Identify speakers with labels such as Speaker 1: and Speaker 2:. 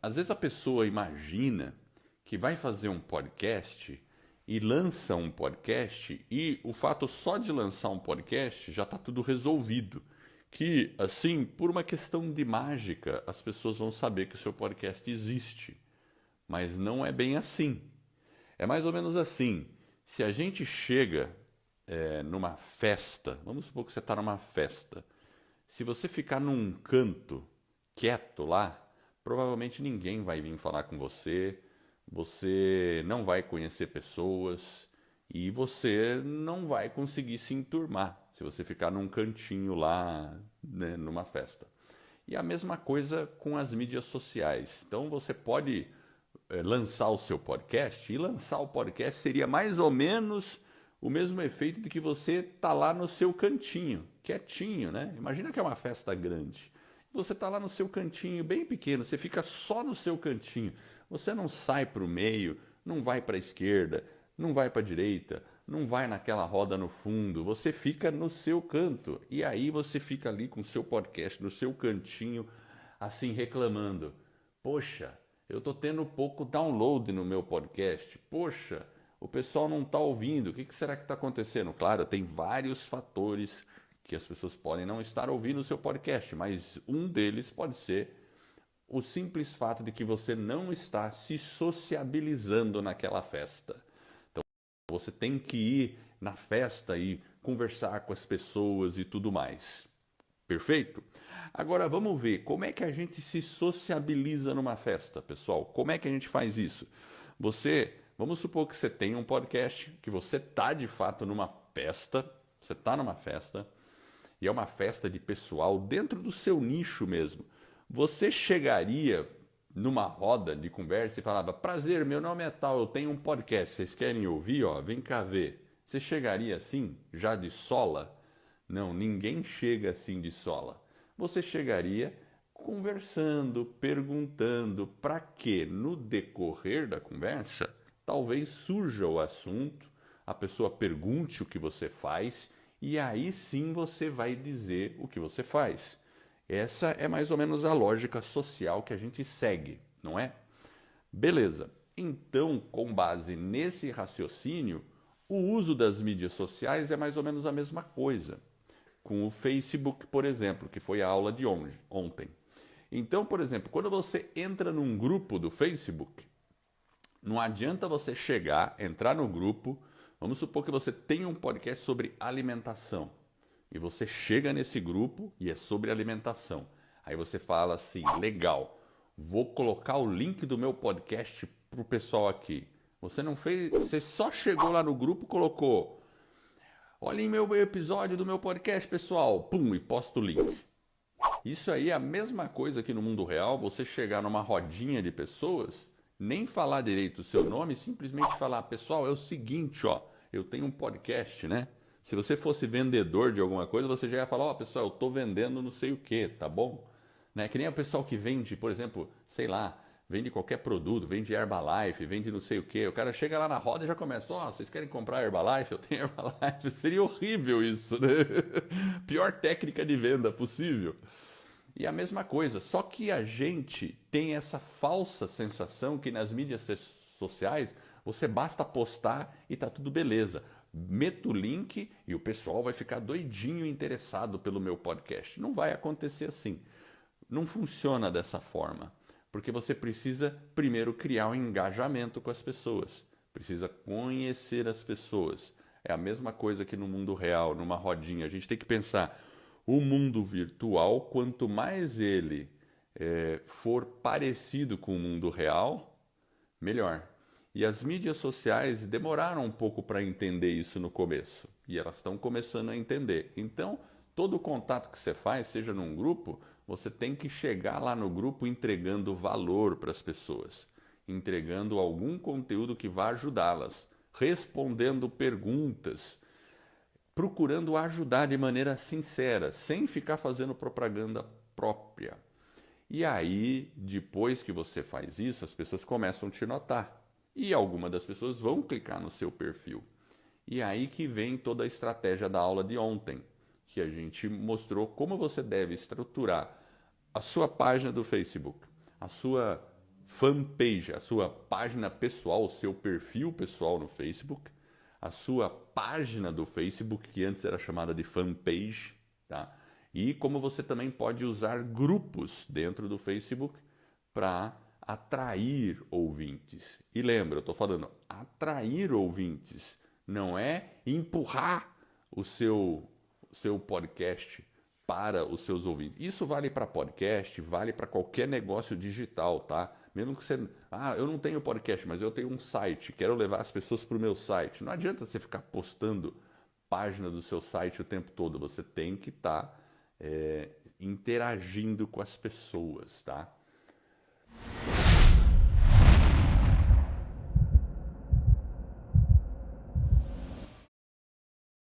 Speaker 1: às vezes a pessoa imagina que vai fazer um podcast e lança um podcast e o fato só de lançar um podcast já está tudo resolvido. Que, assim, por uma questão de mágica, as pessoas vão saber que o seu podcast existe. Mas não é bem assim. É mais ou menos assim. Se a gente chega numa festa, vamos supor que você está numa festa. Se você ficar num canto, quieto lá, provavelmente ninguém vai vir falar com você, você não vai conhecer pessoas e você não vai conseguir se enturmar se você ficar num cantinho lá, né, numa festa. E a mesma coisa com as mídias sociais. Então você pode lançar o seu podcast, e lançar o podcast seria mais ou menos o mesmo efeito de que você tá lá no seu cantinho, quietinho, né? Imagina que é uma festa grande. Você tá lá no seu cantinho, bem pequeno, você fica só no seu cantinho. Você não sai para o meio, não vai para a esquerda, não vai para a direita, não vai naquela roda no fundo, você fica no seu canto. E aí você fica ali com o seu podcast, no seu cantinho, assim reclamando. Poxa, eu tô tendo pouco download no meu podcast. Poxa, o pessoal não está ouvindo. O que será que está acontecendo? Claro, tem vários fatores que as pessoas podem não estar ouvindo o seu podcast, mas um deles pode ser o simples fato de que você não está se sociabilizando naquela festa. Então você tem que ir na festa e conversar com as pessoas e tudo mais. Perfeito? Agora vamos ver como é que a gente se sociabiliza numa festa, pessoal. Como é que a gente faz isso? Vamos supor que você tem um podcast, que você está de fato numa festa, você está numa festa, e é uma festa de pessoal dentro do seu nicho mesmo. Você chegaria numa roda de conversa e falava: prazer, meu nome é tal, eu tenho um podcast, vocês querem ouvir? Ó, vem cá ver. Você chegaria assim, já de sola? Não, ninguém chega assim de sola. Você chegaria conversando, perguntando, para que no decorrer da conversa, talvez surja o assunto, a pessoa pergunte o que você faz e aí sim você vai dizer o que você faz. Essa é mais ou menos a lógica social que a gente segue, não é? Beleza. Então, com base nesse raciocínio, o uso das mídias sociais é mais ou menos a mesma coisa. Com o Facebook, por exemplo, que foi a aula de ontem. Então, por exemplo, quando você entra num grupo do Facebook, não adianta você entrar no grupo, vamos supor que você tem um podcast sobre alimentação, e você chega nesse grupo e é sobre alimentação. Aí você fala assim: legal, vou colocar o link do meu podcast pro pessoal aqui. Você não fez, você só chegou lá no grupo, colocou: olhem meu episódio do meu podcast, pessoal, pum, e posta o link. Isso aí é a mesma coisa que no mundo real, você chegar numa rodinha de pessoas, nem falar direito o seu nome, simplesmente falar: pessoal, é o seguinte, ó, eu tenho um podcast, né? Se você fosse vendedor de alguma coisa, você já ia falar: ó, pessoal, eu tô vendendo não sei o que, tá bom? Né? Que nem o pessoal que vende, por exemplo, sei lá, vende qualquer produto, vende Herbalife, vende não sei o que. O cara chega lá na roda e já começa: ó, vocês querem comprar Herbalife? Eu tenho Herbalife. Seria horrível isso, né? Pior técnica de venda possível. E a mesma coisa, só que a gente tem essa falsa sensação que nas mídias sociais você basta postar e tá tudo beleza. Meto o link e o pessoal vai ficar doidinho interessado pelo meu podcast. Não vai acontecer assim. Não funciona dessa forma. Porque você precisa primeiro criar um engajamento com as pessoas. Precisa conhecer as pessoas. É a mesma coisa que no mundo real, numa rodinha. A gente tem que pensar: o mundo virtual, quanto mais ele for parecido com o mundo real, melhor. E as mídias sociais demoraram um pouco para entender isso no começo. E elas estão começando a entender. Então, todo o contato que você faz, seja num grupo, você tem que chegar lá no grupo entregando valor para as pessoas. Entregando algum conteúdo que vá ajudá-las. Respondendo perguntas. Procurando ajudar de maneira sincera, sem ficar fazendo propaganda própria. E aí, depois que você faz isso, as pessoas começam a te notar. E algumas das pessoas vão clicar no seu perfil. E aí que vem toda a estratégia da aula de ontem, que a gente mostrou como você deve estruturar a sua página do Facebook, a sua fanpage, a sua página pessoal, o seu perfil pessoal no Facebook, a sua página do Facebook, que antes era chamada de fanpage, tá? E como você também pode usar grupos dentro do Facebook para atrair ouvintes. E lembra, eu estou falando atrair ouvintes, não é empurrar o seu podcast para os seus ouvintes. Isso vale para podcast, vale para qualquer negócio digital, tá? Mesmo que você... eu não tenho podcast, mas eu tenho um site, quero levar as pessoas para o meu site. Não adianta você ficar postando página do seu site o tempo todo, você tem que estar interagindo com as pessoas, tá?